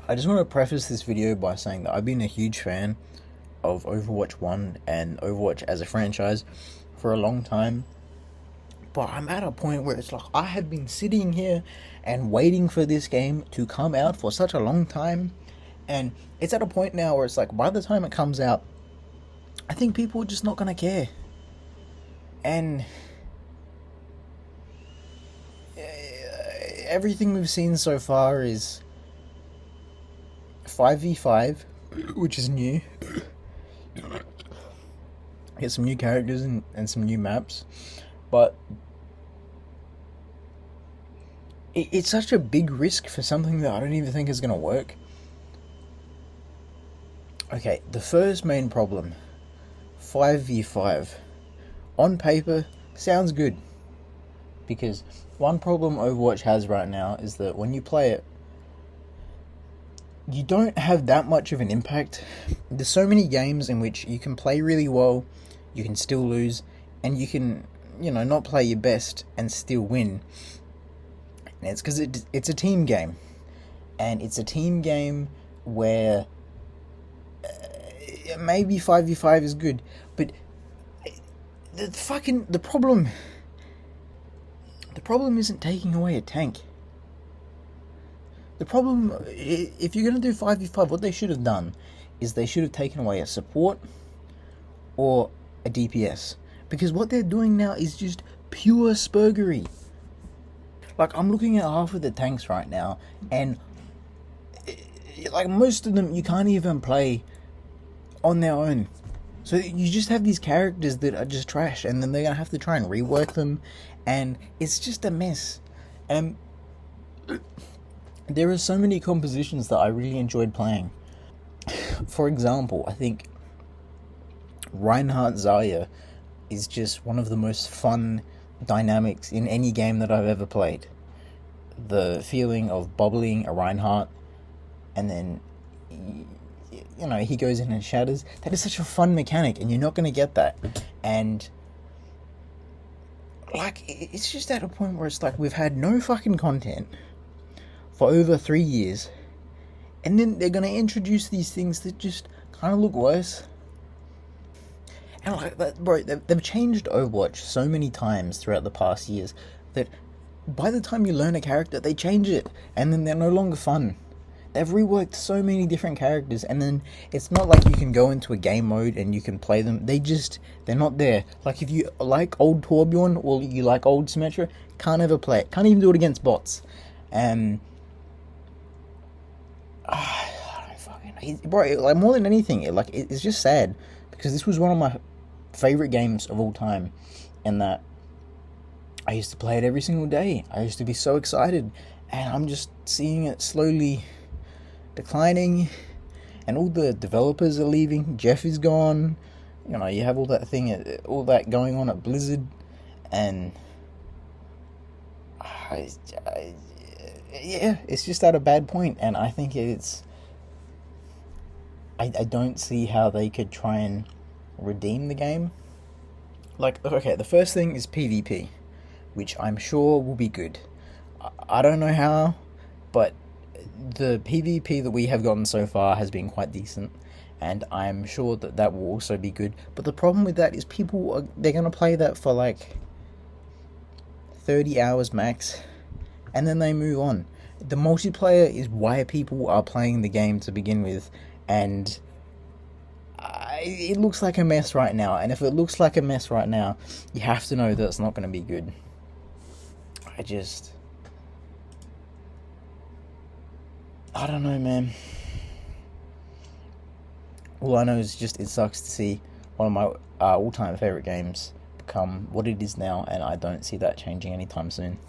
I just want to preface this video by saying that I've been a huge fan of Overwatch 1 and Overwatch as a franchise for a long time. But I'm at a point where it's like I have been sitting here and waiting for this game to come out for such a long time. And it's at a point now where it's like by the time it comes out, I think people are just not going to care. And everything we've seen so far is 5v5, which is new. Get some new characters and some new maps. But it's such a big risk for something that I don't even think is going to work. Okay, the first main problem, 5v5. On paper, sounds good. Because one problem Overwatch has right now is that when you play it, you don't have that much of an impact. There's so many games in which you can play really well, you can still lose, and you can, not play your best and still win. And it's because it's a team game. And it's a team game where maybe 5v5 is good, but the problem isn't taking away a tank. The problem, if you're going to do 5v5, what they should have done is they should have taken away a support or a DPS. Because what they're doing now is just pure spurgery. Like, I'm looking at half of the tanks right now, and like most of them you can't even play on their own. So you just have these characters that are just trash, and then they're going to have to try and rework them, and it's just a mess. And there are so many compositions that I really enjoyed playing. For example, I think Reinhardt Zarya is just one of the most fun dynamics in any game that I've ever played. The feeling of bubbling a Reinhardt, and then he goes in and shatters. That is such a fun mechanic, and you're not going to get that. And like, it's just at a point where it's like we've had no fucking content for over 3 years, and then they're going to introduce these things that just kind of look worse. And like that, bro, they've changed Overwatch so many times throughout the past years that by the time you learn a character, they change it, and then they're no longer fun. They've reworked so many different characters, and then it's not like you can go into a game mode and you can play them. They're not there. Like, if you like old Torbjorn or you like old Symmetra, can't ever play it. Can't even do it against bots. And bro, like, more than anything, it's just sad, because this was one of my favorite games of all time, and that I used to play it every single day. I used to be so excited, and I'm just seeing it slowly declining, and all the developers are leaving. Jeff is gone. You have all that going on at Blizzard, and it's just at a bad point, and I think I don't see how they could try and redeem the game. Like, okay, the first thing is PvP, which I'm sure will be good. I don't know how, but the PvP that we have gotten so far has been quite decent, and I'm sure that will also be good. But the problem with that is they're going to play that for like 30 hours max, and then they move on. The multiplayer is why people are playing the game to begin with, and it looks like a mess right now. And if it looks like a mess right now, you have to know that it's not going to be good. I don't know, man. All I know is just it sucks to see one of my all-time favorite games become what it is now, and I don't see that changing anytime soon.